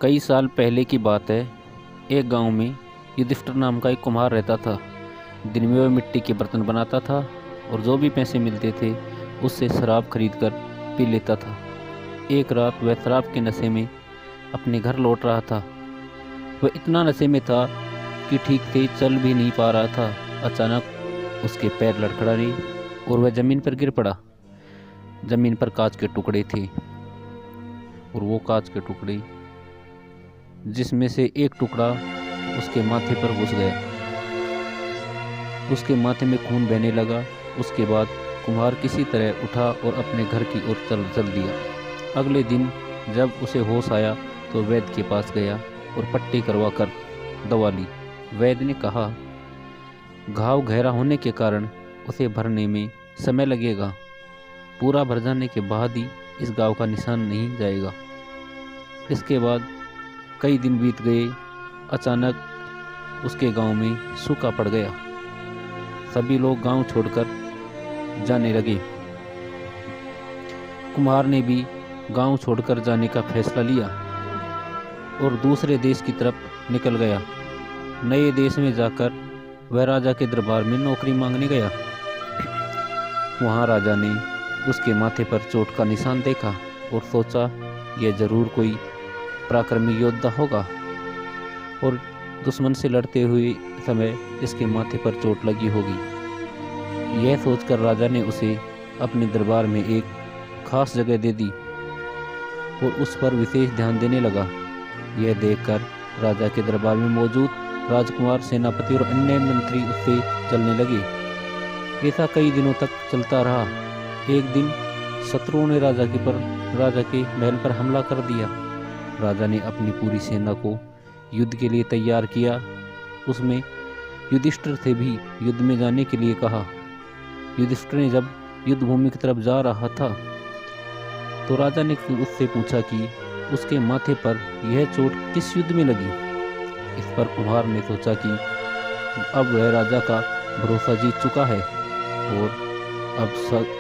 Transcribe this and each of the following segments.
कई साल पहले की बात है। एक गांव में युधिष्ठिर नाम का एक कुम्हार रहता था। दिन में वह मिट्टी के बर्तन बनाता था और जो भी पैसे मिलते थे उससे शराब खरीदकर पी लेता था। एक रात वह शराब के नशे में अपने घर लौट रहा था। वह इतना नशे में था कि ठीक से चल भी नहीं पा रहा था। अचानक उसके पैर लड़खड़ाए और वह जमीन पर गिर पड़ा। जमीन पर कांच के टुकड़े थे और वो कांच के टुकड़े जिसमें से एक टुकड़ा उसके माथे पर घुस गया। उसके माथे में खून बहने लगा। उसके बाद कुम्हार किसी तरह उठा और अपने घर की ओर चल दिया। अगले दिन जब उसे होश आया तो वैद्य के पास गया और पट्टी करवा कर दवा ली। वैद्य ने कहा, घाव गहरा होने के कारण उसे भरने में समय लगेगा। पूरा भर जाने के बाद ही इस घाव का निशान नहीं जाएगा। इसके बाद कई दिन बीत गए। अचानक उसके गांव में सूखा पड़ गया। सभी लोग गांव छोड़कर जाने लगे। कुम्हार ने भी गांव छोड़कर जाने का फैसला लिया और दूसरे देश की तरफ निकल गया। नए देश में जाकर वह राजा के दरबार में नौकरी मांगने गया। वहां राजा ने उसके माथे पर चोट का निशान देखा और सोचा, यह जरूर कोई पराक्रमी योद्धा होगा और दुश्मन से लड़ते हुए समय इसके माथे पर चोट लगी होगी। यह सोचकर राजा ने उसे अपने दरबार में एक खास जगह दे दी और उस पर विशेष ध्यान देने लगा। यह देखकर राजा के दरबार में मौजूद राजकुमार, सेनापति और अन्य मंत्री उससे चलने लगे। ऐसा कई दिनों तक चलता रहा। एक दिन शत्रुओं ने राजा के महल पर हमला कर दिया। राजा ने अपनी पूरी सेना को युद्ध के लिए तैयार किया। उसमें युधिष्ठिर से भी युद्ध में जाने के लिए कहा। युधिष्ठिर ने जब युद्ध भूमि की तरफ जा रहा था तो राजा ने उससे पूछा कि उसके माथे पर यह चोट किस युद्ध में लगी। इस पर कुम्हार ने सोचा कि अब वह राजा का भरोसा जीत चुका है और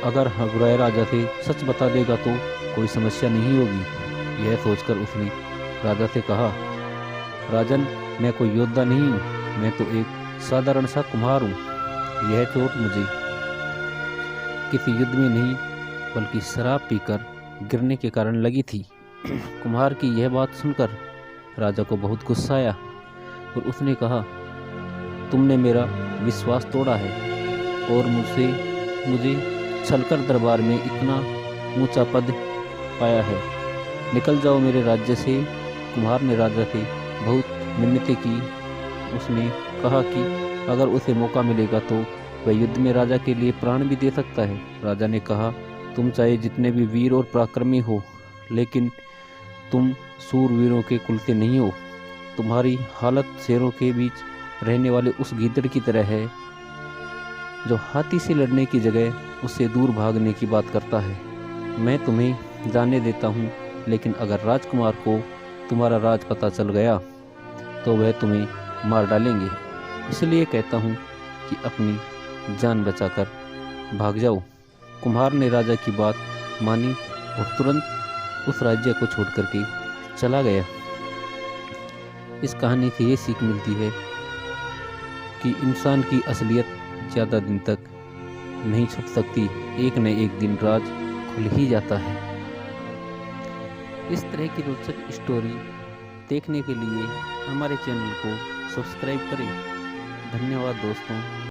अगर वह राजा से सच बता देगा तो कोई समस्या नहीं होगी। यह सोचकर उसने राजा से कहा, राजन, मैं कोई योद्धा नहीं हूँ, मैं तो एक साधारण सा कुम्हार हूँ। यह चोट मुझे किसी युद्ध में नहीं बल्कि शराब पीकर गिरने के कारण लगी थी। कुम्हार की यह बात सुनकर राजा को बहुत गुस्सा आया और उसने कहा, तुमने मेरा विश्वास तोड़ा है और मुझे छलकर दरबार में इतना ऊंचा पद पाया है। निकल जाओ मेरे राज्य से। कुम्हार ने राजा से बहुत मिन्नतें की। उसने कहा कि अगर उसे मौका मिलेगा तो वह युद्ध में राजा के लिए प्राण भी दे सकता है। राजा ने कहा, तुम चाहे जितने भी वीर और पराक्रमी हो, लेकिन तुम सूरवीरों के कुल से नहीं हो। तुम्हारी हालत शेरों के बीच रहने वाले उस गीदड़ की तरह है जो हाथी से लड़ने की जगह उससे दूर भागने की बात करता है। मैं तुम्हें जाने देता हूँ, लेकिन अगर राजकुमार को तुम्हारा राज पता चल गया तो वह तुम्हें मार डालेंगे। इसलिए कहता हूँ कि अपनी जान बचाकर भाग जाओ। कुम्हार ने राजा की बात मानी और तुरंत उस राज्य को छोड़ करके चला गया। इस कहानी से ये सीख मिलती है कि इंसान की असलियत ज़्यादा दिन तक नहीं छुप सकती। एक न एक दिन राज खुल ही जाता है। इस तरह की रोचक स्टोरी देखने के लिए हमारे चैनल को सब्सक्राइब करें। धन्यवाद दोस्तों।